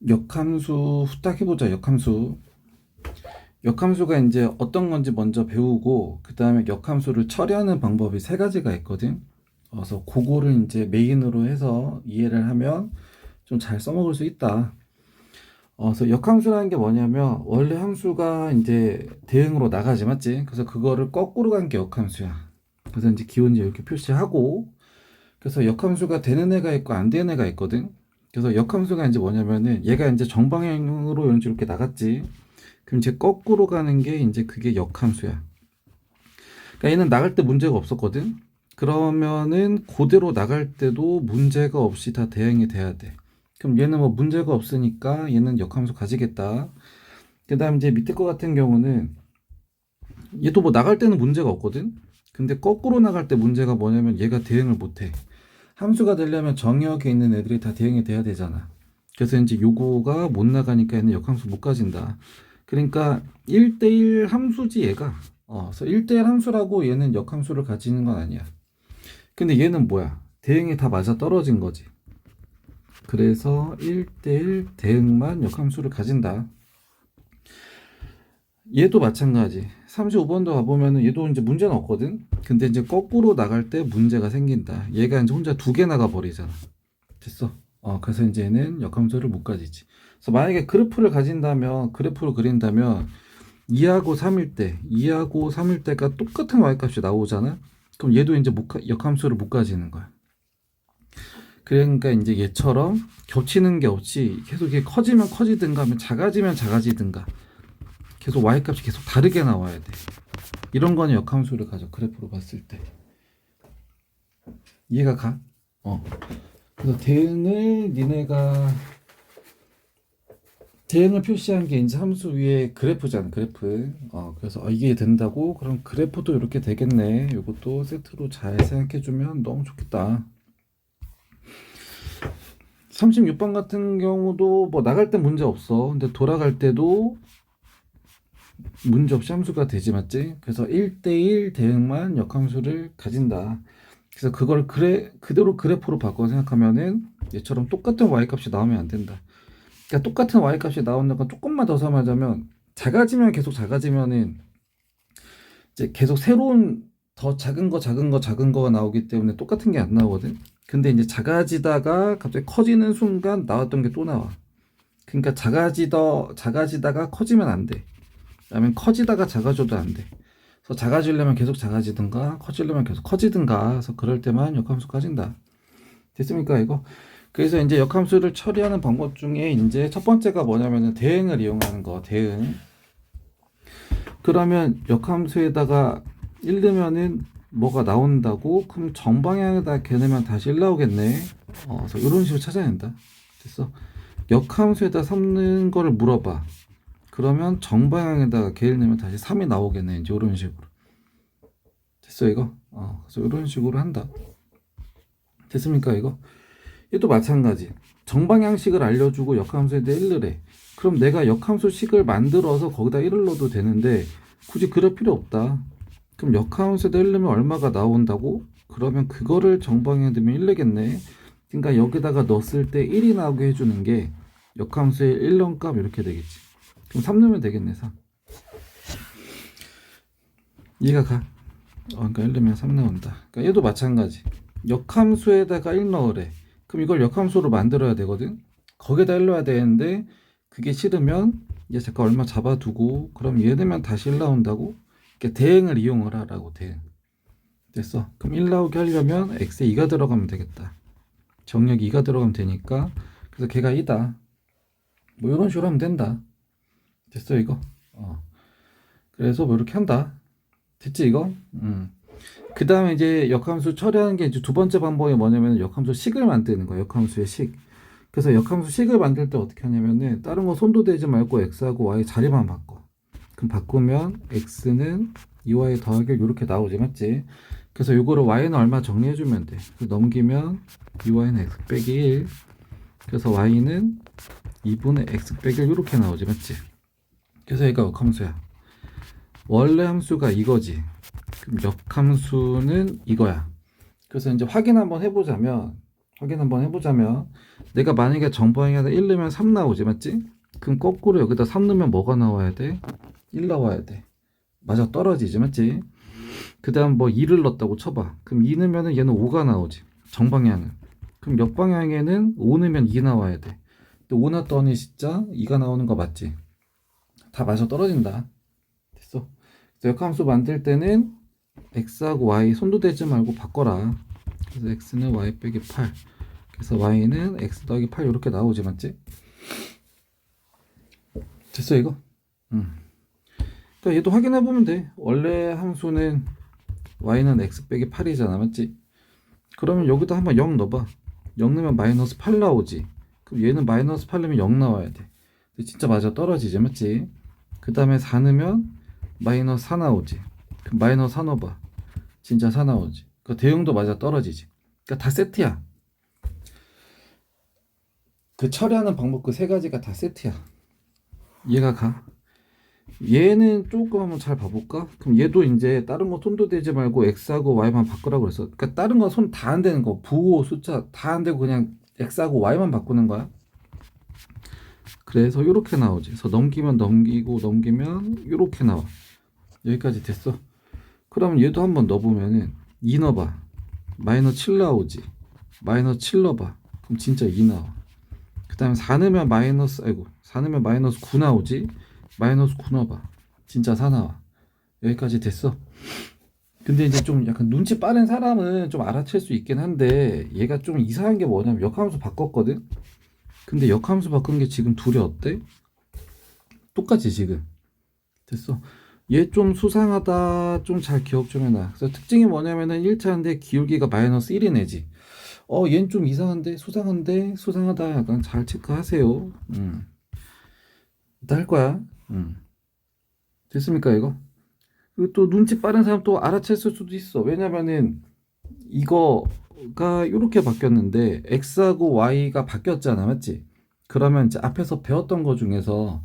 역함수 후딱 해보자. 역함수가 이제 어떤 건지 먼저 배우고 그 다음에 역함수를 처리하는 방법이 세 가지가 있거든. 그래서 그거를 이제 메인으로 해서 이해를 하면 좀 잘 써먹을 수 있다. 그래서 역함수라는 게 뭐냐면 원래 함수가 이제 대응으로 나가지, 맞지? 그래서 그거를 거꾸로 간 게 역함수야. 그래서 이제 기호인지 이렇게 표시하고, 그래서 역함수가 되는 애가 있고 안 되는 애가 있거든. 그래서 역함수가 이제 뭐냐면은 얘가 이제 정방향으로 이렇게 나갔지. 그럼 이제 거꾸로 가는 게 이제 그게 역함수야. 그러니까 얘는 나갈 때 문제가 없었거든. 그러면은 그대로 나갈 때도 문제가 없이 다 대응이 돼야 돼. 그럼 얘는 뭐 문제가 없으니까 얘는 역함수 가지겠다. 그 다음 이제 밑에 거 같은 경우는 얘도 뭐 나갈 때는 문제가 없거든. 근데 거꾸로 나갈 때 문제가 뭐냐면 얘가 대응을 못해. 함수가 되려면 정역에 있는 애들이 다 대응이 돼야 되잖아. 그래서 이제 요거가 못 나가니까 얘는 역함수 못 가진다. 그러니까 1대1 함수지 얘가. 그래서 1대1 함수라고 얘는 역함수를 가지는 건 아니야. 근데 얘는 뭐야? 대응이 다 맞아 떨어진 거지. 그래서 1대1 대응만 역함수를 가진다. 얘도 마찬가지. 35번도 가보면은 얘도 이제 문제는 없거든? 근데 이제 거꾸로 나갈 때 문제가 생긴다. 얘가 이제 혼자 두 개 나가 버리잖아. 됐어. 그래서 이제 얘는 역함수를 못 가지지. 그래서 만약에 그래프를 가진다면, 그래프를 그린다면, 2하고 3일 때, 2하고 3일 때가 똑같은 y값이 나오잖아? 그럼 얘도 이제 역함수를 못 가지는 거야. 그러니까 이제 얘처럼 겹치는 게 없이 계속 이게 커지면 커지든가 하면 작아지면 작아지든가 계속 y값이 계속 다르게 나와야 돼. 이런 거는 역함수를 가져, 그래프로 봤을 때. 이해가 가? 그래서 대응을 표시한 게 이제 함수 위에 그래프잖아, 그래프. 그래서 이게 된다고? 그럼 그래프도 이렇게 되겠네. 이것도 세트로 잘 생각해주면 너무 좋겠다. 36번 같은 경우도 뭐 나갈 때 문제 없어. 근데 돌아갈 때도 문제 없이 함수가 되지, 맞지? 그래서 1대1 대응만 역함수를 가진다. 그래서 그걸 그대로 그래프로 바꿔 생각하면은 얘처럼 똑같은 y값이 나오면 안 된다. 그러니까 똑같은 y값이 나오는 건 조금만 더 설명하자면 작아지면 계속 작아지면은 이제 계속 새로운 더 작은 거가 나오기 때문에 똑같은 게 안 나오거든. 근데 이제 작아지다가 갑자기 커지는 순간 나왔던 게 또 나와. 그러니까 작아지다가 커지면 안 돼. 그다음에 커지다가 작아져도 안 돼. 그래서 작아지려면 계속 작아지든가 커지려면 계속 커지든가. 그래서 그럴 때만 역함수 가진다. 됐습니까 이거? 그래서 이제 역함수를 처리하는 방법 중에 이제 첫 번째가 뭐냐면은 대응을 이용하는 거. 대응. 그러면 역함수에다가 1 넣으면은 뭐가 나온다고? 그럼 정방향에다 걔네면 다시 1 나오겠네. 그래서 이런 식으로 찾아낸다. 됐어? 역함수에다 3 넣은 거를 물어봐. 그러면 정방향에다가 걔를 넣으면 다시 3이 나오겠네. 이제 이런 식으로. 됐어 이거? 그래서 이런 식으로 한다. 됐습니까 이거? 얘도 마찬가지. 정방향식을 알려주고 역함수에 대해 1을 해. 그럼 내가 역함수식을 만들어서 거기다 1을 넣어도 되는데 굳이 그럴 필요 없다. 그럼 역함수에다 1 넣으면 얼마가 나온다고? 그러면 그거를 정방향에 넣으면 1 내겠네. 그러니까 여기다가 넣었을 때 1이 나오게 해주는 게 역함수의 1 넣은 값 이렇게 되겠지. 그럼 3 넣으면 되겠네. 3. 이해가 가? 그러니까 1 넣으면 3 나온다. 그러니까 얘도 마찬가지. 역함수에다가 1 넣으래. 그럼 이걸 역함수로 만들어야 되거든. 거기다 1 넣어야 되는데 그게 싫으면 얘 잠깐 얼마 잡아두고 그럼 얘 넣으면 다시 1 나온다고? 이렇게 대응을 이용을 하라고. 대응. 됐어. 그럼 1 나오게 하려면 x에 2가 들어가면 되겠다. 정렬 2가 들어가면 되니까 그래서 걔가 2다. 뭐 이런 식으로 하면 된다. 됐어 이거? 그래서 뭐 이렇게 한다. 됐지 이거? 그 다음에 이제 역함수 처리하는 게 이제 두 번째 방법이 뭐냐면 역함수 식을 만드는 거야. 역함수의 식. 그래서 역함수 식을 만들 때 어떻게 하냐면은 다른 거 손도 대지 말고 x하고 y 자리만 바꿔. 그럼 바꾸면 x는 2y 더하기 이렇게 나오지, 맞지? 그래서 이거를 y는 얼마 정리해주면 돼. 넘기면 2y는 x 빼기 1. 그래서 y는 2분의 x 빼기 1 이렇게 나오지, 맞지? 그래서 얘가 역함수야. 원래 함수가 이거지. 그럼 역함수는 이거야. 그래서 이제 확인 한번 해보자면 확인 한번 해보자면, 내가 만약에 정방향에다 1 넣으면 3 나오지, 맞지? 그럼 거꾸로 여기다 3 넣으면 뭐가 나와야 돼? 1 나와야 돼. 맞아, 떨어지지, 맞지? 그 다음 뭐 2를 넣었다고 쳐봐. 그럼 2 넣으면 얘는 5가 나오지, 정방향은. 그럼 역방향에는 5 넣으면 2 나와야 돼. 근데 5 넣었더니 진짜 2가 나오는 거 맞지? 다 맞아 떨어진다. 됐어. 그래서 역함수 만들 때는 x하고 y 손도 대지 말고 바꿔라. 그래서 x는 y 빼기 8. 그래서 y는 x 더하기 8 이렇게 나오지, 맞지? 됐어 이거? 그러니까 얘도 확인해 보면 돼. 원래 함수는 y는 x 빼기 8이잖아, 맞지? 그러면 여기다 한번 0 넣어봐. 0 넣으면 마이너스 8 나오지. 그럼 얘는 마이너스 8 넣으면 0 나와야 돼. 근데 진짜 맞아 떨어지지, 맞지? 그 다음에 4 넣으면 마이너스 4 나오지. 그럼 마이너스 4 넣어봐. 진짜 4 나오지. 그 대응도 맞아 떨어지지. 그러니까 다 세트야. 그 처리하는 방법 그 세 가지가 다 세트야. 이해가 가? 얘는 조금 한번 잘 봐볼까? 그럼 얘도 이제 다른 거 손도 대지 말고 x하고 y만 바꾸라고 그랬어. 그러니까 다른 거 손 다 안 되는 거, 부호, 숫자 다 안 되고 그냥 x하고 y만 바꾸는 거야. 그래서 이렇게 나오지. 그래서 넘기면 넘기고 넘기면 이렇게 나와. 여기까지 됐어. 그럼 얘도 한번 넣어보면은 2 넣어봐. 마이너스 7 나오지. 마이너스 7 넣어봐. 그럼 진짜 2 나와. 그 다음에 4 넣으면 마이너스, 아이고, 4 넣으면 마이너스 9 나오지. 마이너스 9 넣어봐. 진짜 4 나와. 여기까지 됐어. 근데 이제 좀 약간 눈치 빠른 사람은 좀 알아챌 수 있긴 한데, 얘가 좀 이상한 게 뭐냐면 역함수 바꿨거든. 근데 역함수 바꾼 게 지금 둘이 어때? 똑같지 지금. 됐어. 얘 좀 수상하다. 좀 잘 기억 좀 해놔. 그래서 특징이 뭐냐면은 1차인데 기울기가 마이너스 1이 내지. 얘는 좀 이상한데, 수상한데, 수상하다. 약간 잘 체크하세요. 일단 할 거야. 됐습니까, 이거? 그리고 또 눈치 빠른 사람 또 알아챘을 수도 있어. 왜냐면은 이거가 이렇게 바뀌었는데 x하고 y가 바뀌었잖아, 맞지? 그러면 이제 앞에서 배웠던 거 중에서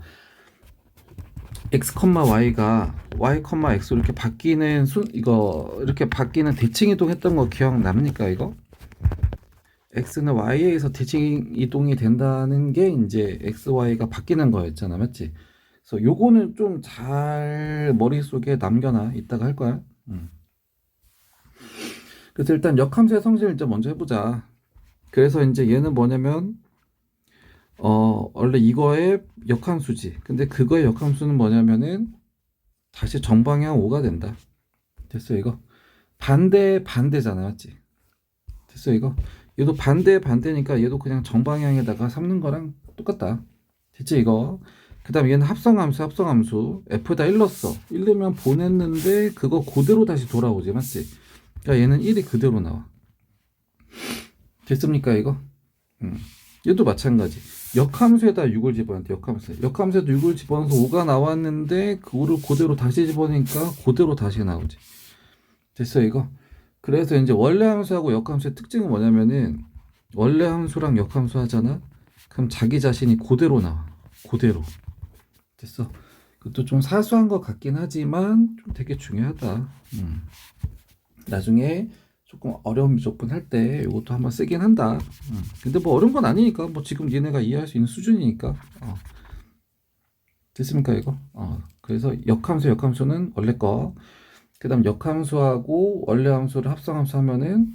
x, y가 y, x로 이렇게 바뀌는 이거 이렇게 바뀌는 대칭 이동했던 거 기억납니까, 이거? x는 y에 의해서 대칭 이동이 된다는 게 이제 x, y가 바뀌는 거였잖아, 맞지? 그래서 요거는 좀 잘 머릿속에 남겨놔. 이따가 할 거야. 그래서 일단 역함수의 성질을 이제 먼저 해보자. 그래서 이제 얘는 뭐냐면 원래 이거의 역함수지. 근데 그거의 역함수는 뭐냐면은 다시 정방향 5가 된다. 됐어 이거? 반대잖아, 맞지? 됐어 이거? 얘도 반대니까 얘도 그냥 정방향에다가 삼는 거랑 똑같다. 됐지 이거? 그 다음에 얘는 합성함수 f에다 1 넣었어. 1 넣으면 보냈는데 그거 그대로 다시 돌아오지, 맞지? 그러니까 얘는 1이 그대로 나와. 됐습니까 이거? 얘도 마찬가지. 역함수에다 6을 집어넣는데 역함수에도 6을 집어넣어서 5가 나왔는데 그거를 그대로 다시 집어넣으니까 그대로 다시 나오지. 됐어 이거? 그래서 이제 원래 함수하고 역함수의 특징은 뭐냐면은 원래 함수랑 역함수 하잖아. 그럼 자기 자신이 그대로 나와. 그대로. 됐어. 그것도 좀 사소한 것 같긴 하지만 좀 되게 중요하다. 나중에 조금 어려운 미적분 할 때 이것도 한번 쓰긴 한다. 근데 뭐 어려운 건 아니니까 뭐 지금 얘네가 이해할 수 있는 수준이니까. 됐습니까 이거? 그래서 역함수는 원래 거. 그다음 역함수하고 원래 함수를 합성함수 하면은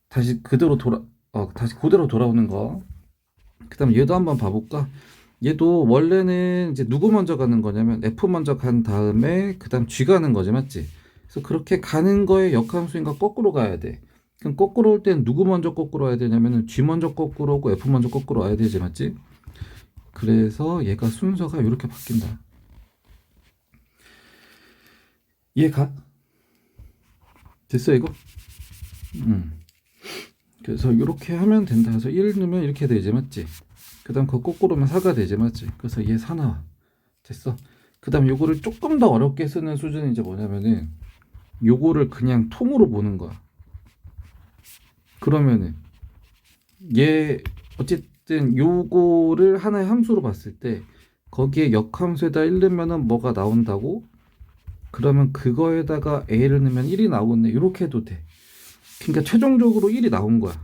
다시 그대로 돌아오는 거. 그다음 얘도 한번 봐볼까? 얘도 원래는 이제 누구 먼저 가는 거냐면 f 먼저 간 다음에 그다음 g 가는 거지, 맞지? 그래서 그렇게 가는 거에 역함수인가 거꾸로 가야 돼. 그럼 거꾸로 올 때는 누구 먼저 거꾸로 와야 되냐면은 g 먼저 거꾸로 오고 f 먼저 거꾸로 와야 되지, 맞지? 그래서 얘가 순서가 이렇게 바뀐다. 이해가? 됐어 이거? 그래서 이렇게 하면 된다. 그래서 1 넣으면 이렇게 되지, 맞지? 그 다음 그거 거꾸로면 4가 되지, 맞지? 그래서 얘 4 나와. 됐어. 그 다음 요거를 조금 더 어렵게 쓰는 수준이 이제 뭐냐면은 요거를 그냥 통으로 보는 거야. 그러면은 얘 어쨌든 요거를 하나의 함수로 봤을 때 거기에 역함수에다 1 넣으면은 뭐가 나온다고? 그러면 그거에다가 a를 넣으면 1이 나오겠네. 이렇게 해도 돼. 그러니까 최종적으로 1이 나온 거야.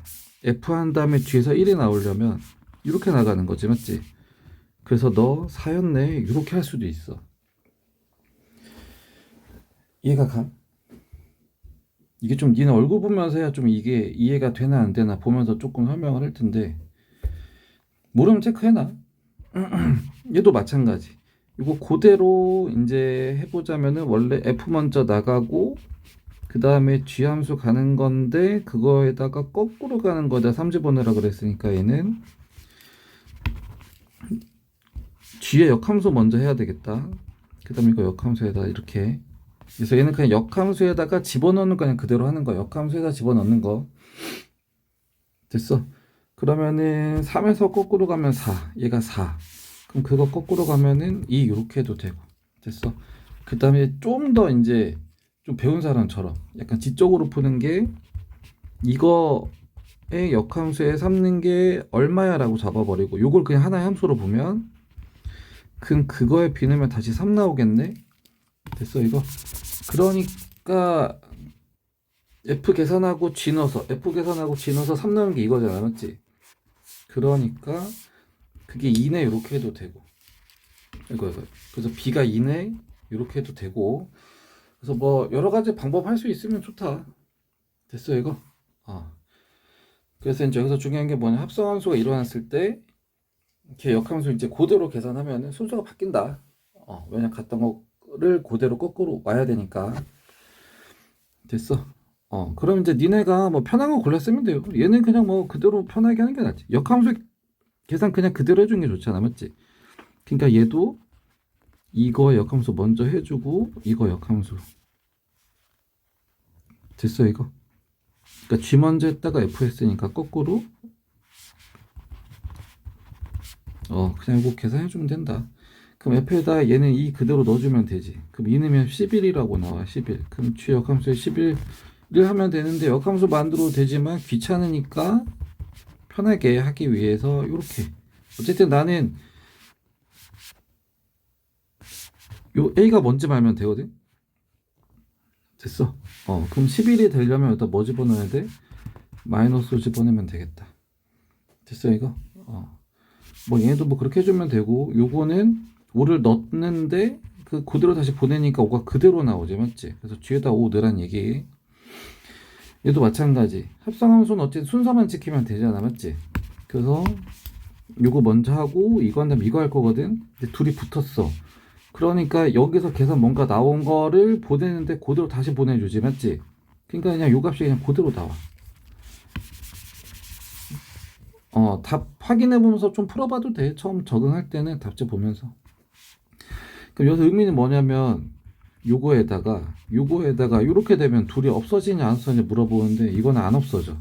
F 한 다음에 뒤에서 1이 나오려면 이렇게 나가는 거지, 맞지? 그래서 너 4였네 이렇게 할 수도 있어. 이해가 가? 이게 좀 니네 얼굴 보면서 해야 좀 이게 이해가 되나 안 되나 보면서 조금 설명을 할 텐데, 모르면 체크해놔. 얘도 마찬가지. 이거 그대로 이제 해보자면은 원래 F 먼저 나가고 그 다음에 G 함수 가는 건데 그거에다가 거꾸로 가는 거다 3집어넣으라 그랬으니까 얘는 G의 역함수 먼저 해야 되겠다. 그 다음에 이거 역함수에다 이렇게, 그래서 얘는 그냥 역함수에다가 집어넣는 거 그냥 그대로 하는 거. 역함수에다 집어넣는 거. 됐어. 그러면은 3에서 거꾸로 가면 4, 얘가 4. 그럼 그거 거꾸로 가면은 2 이렇게 해도 되고. 됐어. 그 다음에 좀 더 이제 좀 배운 사람처럼 약간 지적으로 푸는 게, 이거의 역함수에 삼는 게 얼마야 라고 잡아버리고 요걸 그냥 하나의 함수로 보면 그럼 그거에 비누면 다시 3 나오겠네. 됐어 이거. 그러니까 F 계산하고 G 넣어서 F 계산하고 G 넣어서 3 나오는 게 이거잖아, 맞지? 그러니까 그게 2네 이렇게 해도 되고, 이거 그래서 B가 2네 이렇게 해도 되고. 그래서 뭐 여러 가지 방법 할 수 있으면 좋다. 됐어 이거. 그래서 이제 여기서 중요한 게 뭐냐, 합성함수가 일어났을 때 이렇게 역함수 이제 그대로 계산하면 순서가 바뀐다. 왜냐 갔던 거를 그대로 거꾸로 와야 되니까. 됐어. 그럼 이제 니네가 뭐 편한 거 골라 쓰면 돼요. 얘는 그냥 뭐 그대로 편하게 하는 게 낫지. 역함수 계산 그냥 그대로 해주는 게 좋잖아, 맞지? 그러니까 얘도 이거 역함수 먼저 해주고 이거 역함수. 됐어 이거. 그러니까 G 먼저 했다가 F 했으니까 거꾸로 그냥 이거 계산해주면 된다. 그럼 F에다 얘는 2 그대로 넣어주면 되지. 그럼 2 넣으면 11이라고 나와. 11. 그럼 G 역함수에 11을 하면 되는데, 역함수 만들어도 되지만 귀찮으니까 편하게 하기 위해서 이렇게. 어쨌든 나는 요 A가 뭔지 알면 되거든. 됐어. 그럼 11이 되려면 여기다 뭐 집어넣어야 돼? 마이너스 집어넣으면 되겠다. 됐어 이거. 뭐 얘도 뭐 그렇게 해주면 되고, 요거는 5를 넣는데 그 그대로 다시 보내니까 5가 그대로 나오지, 맞지? 그래서 뒤에다 5 넣으란 얘기. 얘도 마찬가지. 합성함수는 어쨌든 순서만 지키면 되잖아, 맞지? 그래서 요거 먼저 하고 이거 한 다음에 이거 할 거거든. 근데 둘이 붙었어. 그러니까 여기서 계산 뭔가 나온 거를 보내는데 그대로 다시 보내주지, 맞지? 그러니까 그냥 요 값이 그냥 그대로 나와. 답 확인해 보면서 좀 풀어봐도 돼. 처음 적응할 때는 답지 보면서. 그럼 여기서 의미는 뭐냐면, 요거에다가 이렇게 되면 둘이 없어지냐 안 없어지냐 물어보는데 이거는 안 없어져.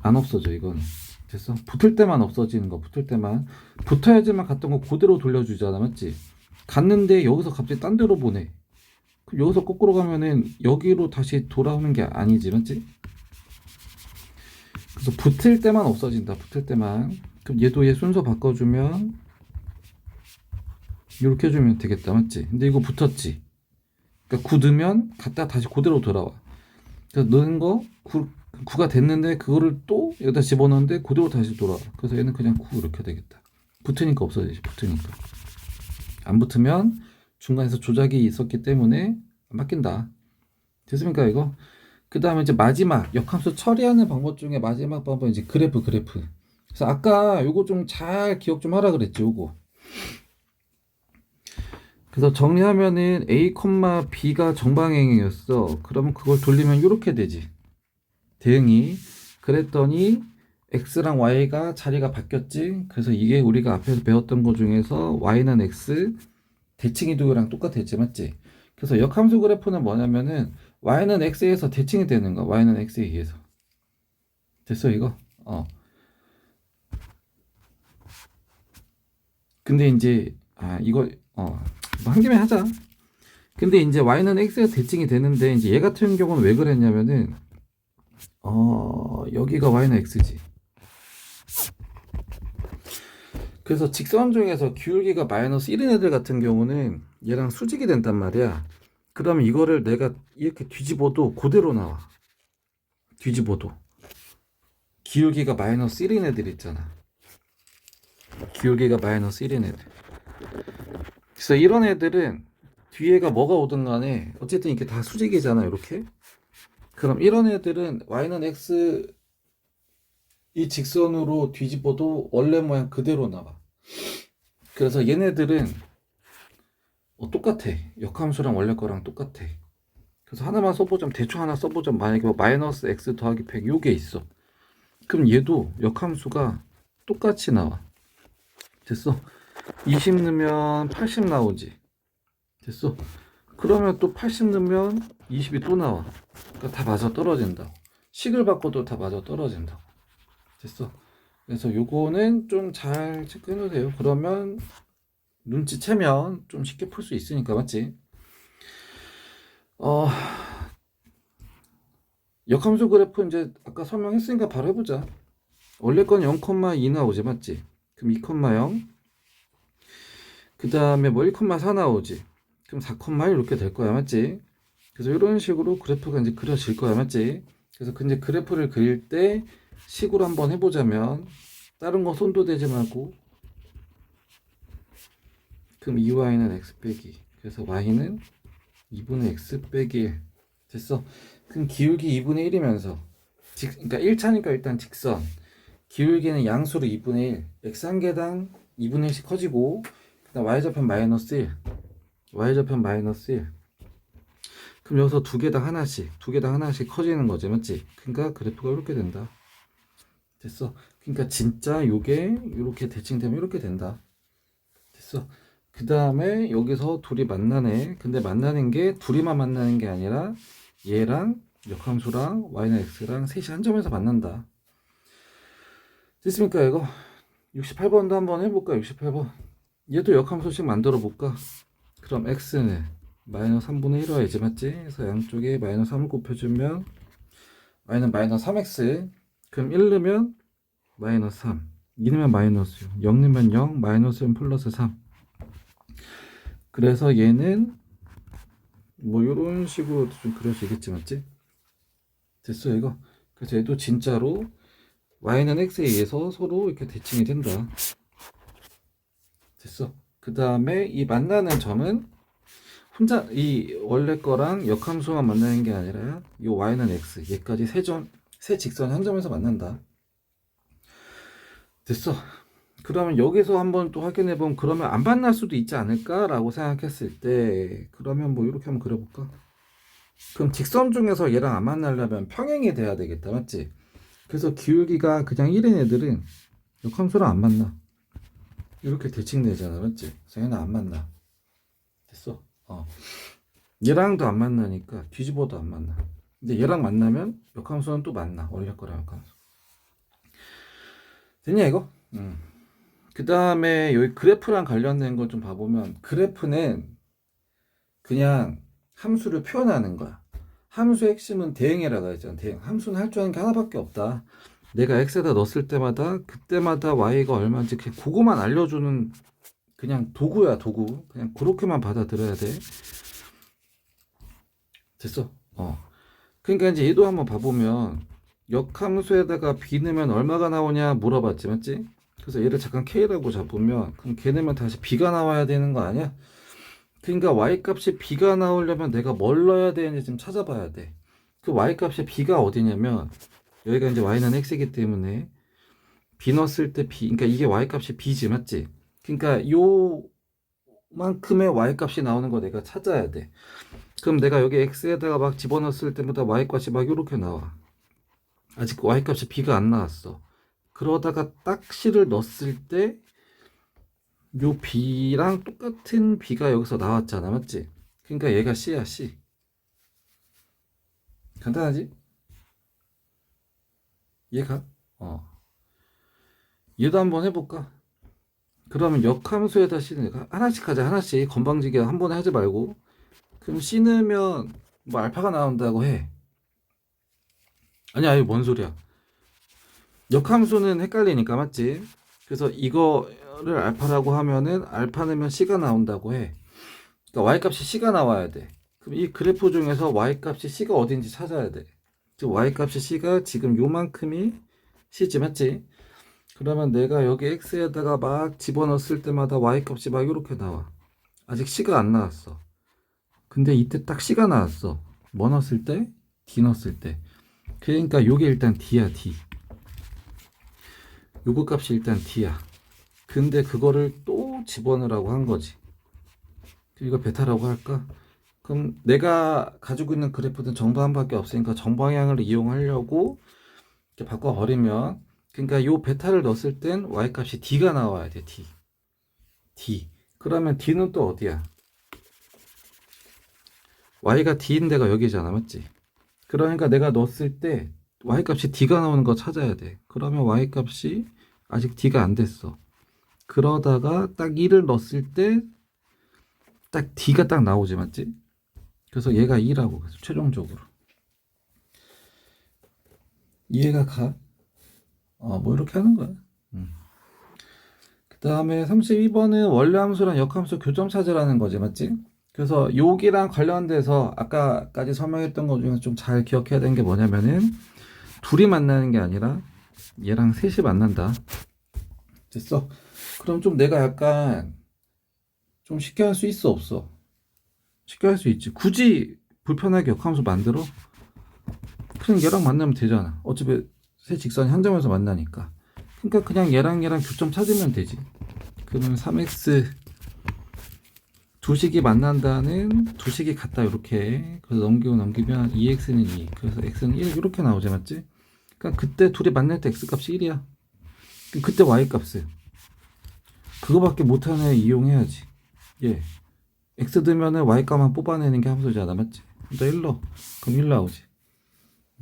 안 없어져 이거는. 됐어? 붙을 때만 없어지는 거. 붙을 때만. 붙어야지만 갔던 거 그대로 돌려주잖아, 맞지? 갔는데 여기서 갑자기 딴 데로 보내. 그럼 여기서 거꾸로 가면은 여기로 다시 돌아오는 게 아니지, 맞지? 그래서 붙을 때만 없어진다. 붙을 때만. 그럼 얘도 얘 순서 바꿔주면 이렇게 해주면 되겠다, 맞지? 근데 이거 붙었지. 그러니까 9 넣으면 갔다 다시 그대로 돌아와. 그래서 넣은 거 9가 됐는데 그거를 또 여기다 집어넣는데 그대로 다시 돌아와. 그래서 얘는 그냥 9 이렇게 되겠다. 붙으니까 없어지지. 붙으니까. 안 붙으면 중간에서 조작이 있었기 때문에 안 바뀐다. 됐습니까 이거? 그 다음에 이제 마지막 역함수 처리하는 방법 중에 마지막 방법은 이제 그래프. 그래서 아까 요거 좀 잘 기억 좀 하라 그랬지, 요거. 그래서 정리하면은 A, B가 정방향이었어. 그러면 그걸 돌리면 이렇게 되지. 대응이. 그랬더니 X랑 Y가 자리가 바뀌었지. 그래서 이게 우리가 앞에서 배웠던 것 중에서 Y는 X, 대칭이동이랑 똑같았지, 맞지? 그래서 역함수 그래프는 뭐냐면은 Y는 X에서 대칭이 되는 거야. Y는 X에 의해서. 됐어 이거? 근데 이제 이거 뭐 한 김에 하자. 근데 이제 Y는 X에서 대칭이 되는데 이제 얘 같은 경우는 왜 그랬냐면은 여기가 Y는 X지. 그래서 직선 중에서 기울기가 마이너스 1인 애들 같은 경우는 얘랑 수직이 된단 말이야. 그러면 이거를 내가 이렇게 뒤집어도 그대로 나와. 뒤집어도 기울기가 마이너스 1인 애들 있잖아. 기울기가 마이너스 1인 애들. 그래서 이런 애들은 뒤에가 뭐가 오든 간에 어쨌든 이게 다 수직이잖아. 이렇게. 그럼 이런 애들은 y는 x 이 직선으로 뒤집어도 원래 모양 그대로 나와. 그래서 얘네들은 똑같아. 역함수랑 원래 거랑 똑같아. 그래서 하나만 써보자면, 대충 하나 써보자면, 만약에 뭐 마이너스 x 더하기 100 요게 있어. 그럼 얘도 역함수가 똑같이 나와. 됐어. 20 넣으면 80 나오지. 됐어. 그러면 또 80 넣으면 20이 또 나와. 그러니까 다 맞아 떨어진다. 식을 바꿔도 다 맞아 떨어진다. 됐어. 그래서 요거는 좀 잘 체크해 놓으세요. 그러면 눈치채면 좀 쉽게 풀 수 있으니까. 맞지? 역함수 그래프 이제 아까 설명했으니까 바로 해보자. 원래 건 0,2 나오지. 맞지? 그럼 2,0. 그 다음에 뭐 1,4 나오지. 그럼 4,1 이렇게 될 거야. 맞지? 그래서 이런 식으로 그래프가 이제 그려질 거야. 맞지? 그래서 근데 그래프를 그릴 때 식으로 한번 해보자면, 다른 거 손도 대지 말고, 그럼 2y는 x 빼기, 그래서 y는 2분의 x 빼기 1. 됐어. 그럼 기울기 2분의 1이면서 그러니까 1차니까 일단 직선, 기울기는 양수로 2분의 1, x 한 개당 2분의 1씩 커지고, 그 다음 y좌편 마이너스 1, y좌편 마이너스 1. 그럼 여기서 두 개당 하나씩 커지는 거지. 맞지? 그러니까 그래프가 이렇게 된다. 됐어. 그러니까 진짜 요게 이렇게 대칭되면 이렇게 된다. 됐어. 그 다음에 여기서 둘이 만나네. 근데 만나는 게 둘이만 만나는 게 아니라 얘랑 역함수랑 y는 x랑 셋이 한 점에서 만난다. 됐습니까? 이거 68번도 한번 해볼까? 68번. 얘도 역함수식 만들어 볼까? 그럼 x는 마이너스 3분의 1 와야지. 맞지? 그래서 양쪽에 마이너스 3을 곱해주면 y는 마이너스 3x. 그럼 1 넣으면 마이너스 3, 2 넣으면 마이너스 6, 0 넣으면 0, 마이너스 1 플러스 3. 그래서 얘는 뭐 이런 식으로 좀 그려지겠지. 맞지? 됐어 이거. 그래서 얘도 진짜로 y는 x에 의해서 서로 이렇게 대칭이 된다. 됐어. 그 다음에 이 만나는 점은 혼자 이 원래 거랑 역함수만 만나는 게 아니라 이 y는 x, 얘까지 세 직선이 한 점에서 만난다. 됐어. 그러면 여기서 한번 또 확인해 보면, 그러면 안 만날 수도 있지 않을까 라고 생각했을 때, 그러면 뭐 이렇게 한번 그려볼까? 그럼 직선 중에서 얘랑 안 만나려면 평행이 돼야 되겠다. 맞지? 그래서 기울기가 그냥 1인 애들은 역함수랑 안 만나. 이렇게 대칭되잖아. 맞지? 그래서 얘는 안 만나. 됐어. 얘랑도 안 만나니까 뒤집어도 안 만나. 근데 얘랑 만나면 역함수는 또 만나. 원래 거랑 역함수. 됐냐 이거? 그 다음에 여기 그래프랑 관련된 걸 좀 봐보면, 그래프는 그냥 함수를 표현하는 거야. 함수의 핵심은 대응이라고 했잖아. 대응. 함수는 할 줄 아는 게 하나밖에 없다. 내가 x에다 넣었을 때마다 그때마다 y가 얼마인지 그거만 알려주는 그냥 도구야. 도구. 그냥 그렇게만 받아들여야 돼. 됐어. 그러니까 이제 얘도 한번 봐보면, 역함수에다가 b 넣으면 얼마가 나오냐 물어봤지. 맞지? 그래서 얘를 잠깐 k라고 잡으면, 그럼 걔 넣으면 다시 b가 나와야 되는 거 아니야? 그러니까 y값이 b가 나오려면 내가 뭘 넣어야 되는지 좀 찾아봐야 돼. 그 y값이 b가 어디냐면, 여기가 이제 y는 x이기 때문에 b 넣었을 때 b, 그러니까 이게 y값이 b지. 맞지? 그러니까 요만큼의 y값이 나오는 거 내가 찾아야 돼. 그럼 내가 여기 x에다가 막 집어넣었을 때마다 y값이 막 이렇게 나와. 아직 y값이 b가 안 나왔어. 그러다가 딱 c를 넣었을 때 요 b랑 똑같은 b가 여기서 나왔잖아. 맞지? 그러니까 얘가 c야. c. 간단하지? 얘가 얘도 한번 해볼까? 그러면 역함수에다 c는 하나씩 하자. 하나씩 건방지게 한 번에 하지 말고. 그럼 c 넣으면 뭐 알파가 나온다고 해. 아니야, 이거 뭔 소리야? 역함수는 헷갈리니까. 맞지? 그래서 이거를 알파라고 하면은 알파 넣으면 c가 나온다고 해. 그러니까 y값이 c가 나와야 돼. 그럼 이 그래프 중에서 y값이 c가 어딘지 찾아야 돼. 즉 y값이 c가 지금 요만큼이 c지, 맞지? 그러면 내가 여기 x에다가 막 집어넣었을 때마다 y값이 막 이렇게 나와. 아직 c가 안 나왔어. 근데 이때 딱 c가 나왔어. 뭐 넣었을 때? d 넣었을 때. 그러니까 요게 일단 d야, d. 요거 값이 일단 d야. 근데 그거를 또 집어넣으라고 한 거지. 이거 베타라고 할까? 그럼 내가 가지고 있는 그래프는 정방향밖에 없으니까 정방향을 이용하려고 이렇게 바꿔버리면, 그러니까 요 베타를 넣었을 땐 y값이 d가 나와야 돼. d. 그러면 d는 또 어디야? y가 d인 데가 여기잖아, 맞지? 그러니까 내가 넣었을 때 y값이 d가 나오는 거 찾아야 돼. 그러면 y값이 아직 d가 안 됐어. 그러다가 딱 1을 넣었을 때 딱 d가 딱 나오지, 맞지? 그래서 얘가 2라고, 그래서 최종적으로. 이해가 가? 뭐 이렇게 하는 거야. 그 다음에 32번은 원래 함수랑 역함수 교점 찾으라는 거지, 맞지? 그래서 여기랑 관련돼서 아까까지 설명했던 것 중에서 좀 잘 기억해야 되는 게 뭐냐면은, 둘이 만나는 게 아니라 얘랑 셋이 만난다. 됐어? 그럼 좀 내가 약간 좀 쉽게 할 수 있어, 없어? 쉽게 할 수 있지. 굳이 불편하게 역함수 만들어? 그냥 얘랑 만나면 되잖아. 어차피 세 직선이 한 점에서 만나니까. 그러니까 그냥 얘랑 교점 찾으면 되지. 그러면 3x 두 식이 만난다는 두 식이 같다, 이렇게. 그래서 넘기면 2x는 2, 그래서 x는 1 이렇게 나오지, 맞지? 그러니까 그때 둘이 만날 때 x값이 1이야. 그때 y값은 그거밖에 못하는 애 이용해야지. 예. x 들면은 y값만 뽑아내는 게 함수잖아, 맞지? 너 1 넣어. 그럼 1 나오지.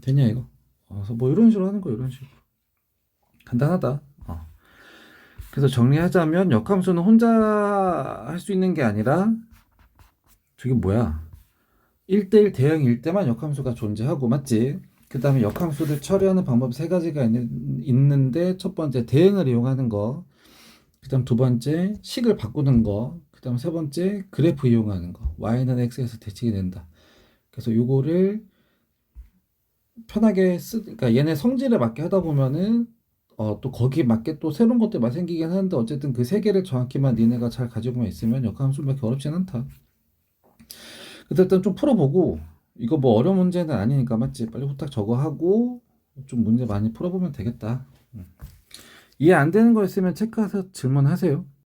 되냐 이거? 그래서 뭐 이런 식으로 하는 거야, 이런 식으로. 간단하다. 그래서 정리하자면 역함수는 혼자 할 수 있는 게 아니라, 저게 뭐야? 1대1 대응일 때만 역함수가 존재하고, 맞지? 그 다음에 역함수를 처리하는 방법 세 가지가 있는데, 첫 번째 대응을 이용하는 거, 그 다음 두 번째 식을 바꾸는 거, 그 다음 세 번째 그래프 이용하는 거. y는 x에서 대칭이 된다. 그래서 요거를 편하게 그러니까 얘네 성질에 맞게 하다 보면은 또 거기에 맞게 또 새로운 것들만 생기긴 하는데, 어쨌든 그 세 개를 정확히만 니네가 잘 가지고만 있으면 역함수는 그렇게 어렵진 않다. 근데 일단 좀 풀어보고, 이거 뭐 어려운 문제는 아니니까, 맞지? 빨리 후딱 저거 하고 좀 문제 많이 풀어보면 되겠다. 이해 안 되는 거 있으면 체크해서 질문하세요.